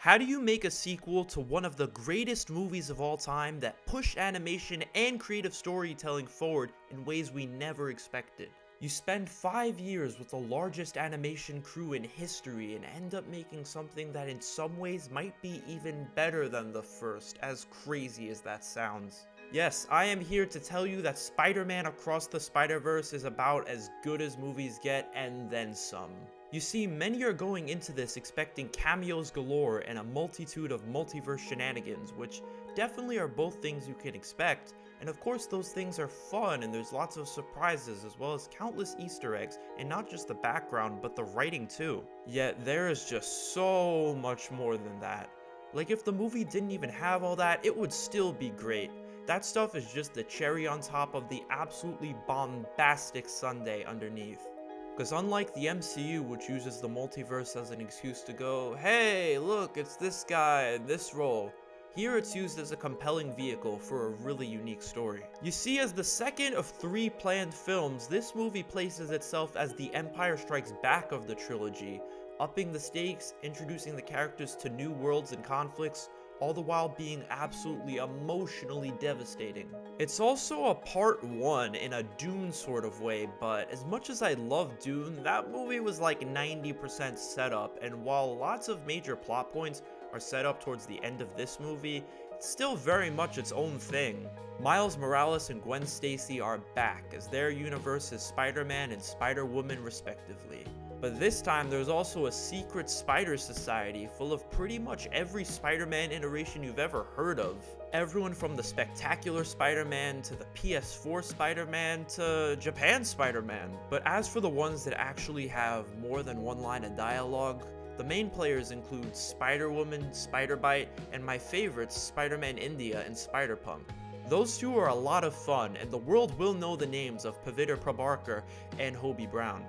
How do you make a sequel to one of the greatest movies of all time that push animation and creative storytelling forward in ways we never expected? You spend 5 years with the largest animation crew in history and end up making something that in some ways might be even better than the first, as crazy as that sounds. Yes, I am here to tell you that Spider-Man Across the Spider-Verse is about as good as movies get, and then some. You see, many are going into this expecting cameos galore and a multitude of multiverse shenanigans, which definitely are both things you can expect, and of course those things are fun and there's lots of surprises as well as countless Easter eggs, and not just the background but the writing too. Yet there is just so much more than that. Like, if the movie didn't even have all that, it would still be great. That stuff is just the cherry on top of the absolutely bombastic sundae underneath. Because unlike the MCU, which uses the multiverse as an excuse to go, hey, look, it's this guy in this role, here it's used as a compelling vehicle for a really unique story. You see, as the second of 3 planned films, this movie places itself as the Empire Strikes Back of the trilogy, upping the stakes, introducing the characters to new worlds and conflicts, all the while being absolutely emotionally devastating. It's also a part 1 in a Dune sort of way, but as much as I love Dune, that movie was like 90% setup, and while lots of major plot points are set up towards the end of this movie, it's still very much its own thing. Miles Morales and Gwen Stacy are back, as their universe is Spider-Man and Spider-Woman respectively. But this time, there's also a secret spider society full of pretty much every Spider-Man iteration you've ever heard of. Everyone from the Spectacular Spider-Man to the PS4 Spider-Man to Japan Spider-Man. But as for the ones that actually have more than one line of dialogue, the main players include Spider-Woman, Spider-Bite, and my favorites, Spider-Man India and Spider-Punk. Those two are a lot of fun, and the world will know the names of Pavitr Prabhakar and Hobie Brown.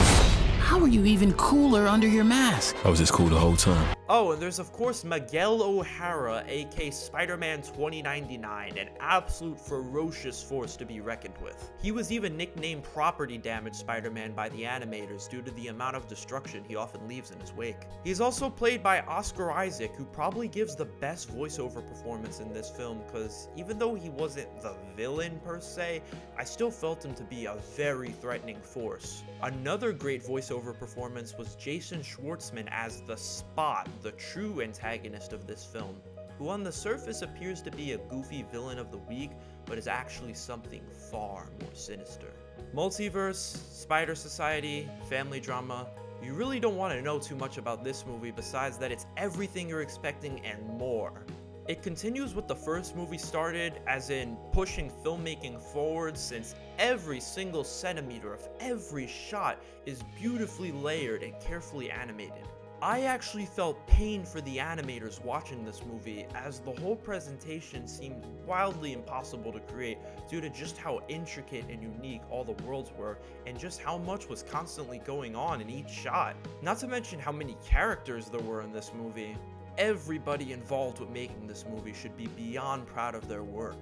How are you even cooler under your mask? I was just cool the whole time. Oh, and there's of course Miguel O'Hara, aka Spider-Man 2099, an absolute ferocious force to be reckoned with. He was even nicknamed Property Damage Spider-Man by the animators due to the amount of destruction he often leaves in his wake. He's also played by Oscar Isaac, who probably gives the best voiceover performance in this film, because even though he wasn't the villain per se, I still felt him to be a very threatening force. Another great voiceover performance was Jason Schwartzman as the Spot, the true antagonist of this film, who on the surface appears to be a goofy villain of the week, but is actually something far more sinister. Multiverse, Spider Society, family drama. You really don't want to know too much about this movie besides that it's everything you're expecting and more. It continues what the first movie started, as in pushing filmmaking forward, since every single centimeter of every shot is beautifully layered and carefully animated. I actually felt pain for the animators watching this movie, as the whole presentation seemed wildly impossible to create due to just how intricate and unique all the worlds were, and just how much was constantly going on in each shot. Not to mention how many characters there were in this movie. Everybody involved with making this movie should be beyond proud of their work,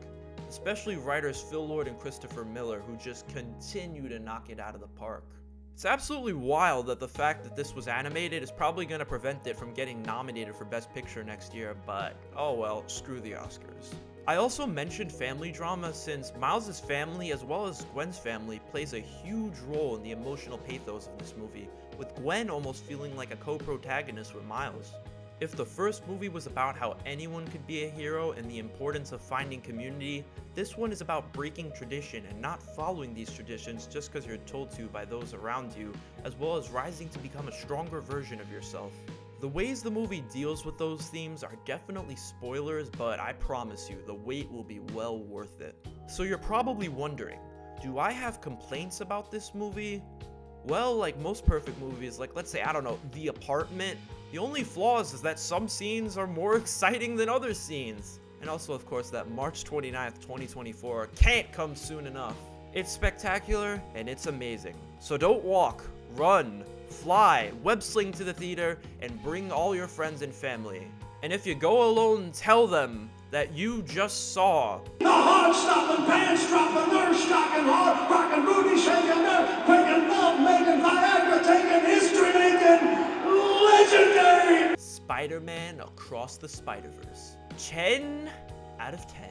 especially writers Phil Lord and Christopher Miller, who just continue to knock it out of the park. It's absolutely wild that the fact that this was animated is probably going to prevent it from getting nominated for Best Picture next year, but oh well, screw the Oscars. I also mentioned family drama since Miles' family as well as Gwen's family plays a huge role in the emotional pathos of this movie, with Gwen almost feeling like a co-protagonist with Miles. If the first movie was about how anyone could be a hero and the importance of finding community, this one is about breaking tradition and not following these traditions just because you're told to by those around you, as well as rising to become a stronger version of yourself. The ways the movie deals with those themes are definitely spoilers, but I promise you, the wait will be well worth it. So you're probably wondering, do I have complaints about this movie? Well, like most perfect movies, like let's say, I don't know, The Apartment, the only flaws is that some scenes are more exciting than other scenes. And also, of course, that March 29th, 2024 can't come soon enough. It's spectacular and it's amazing. So don't walk, run, fly, web sling to the theater, and bring all your friends and family. And if you go alone, tell them that you just saw the heart-stopping, pants-dropping, nerve-stocking, heart-rocking, booty-shaking, nerve-breaking, love-making, Viagra-taking, history-making, legendary Spider-Man Across the Spider-Verse. 10 out of 10.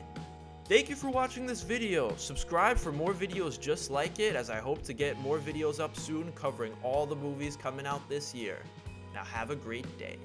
Thank you for watching this video. Subscribe for more videos just like it, as I hope to get more videos up soon covering all the movies coming out this year. Now have a great day.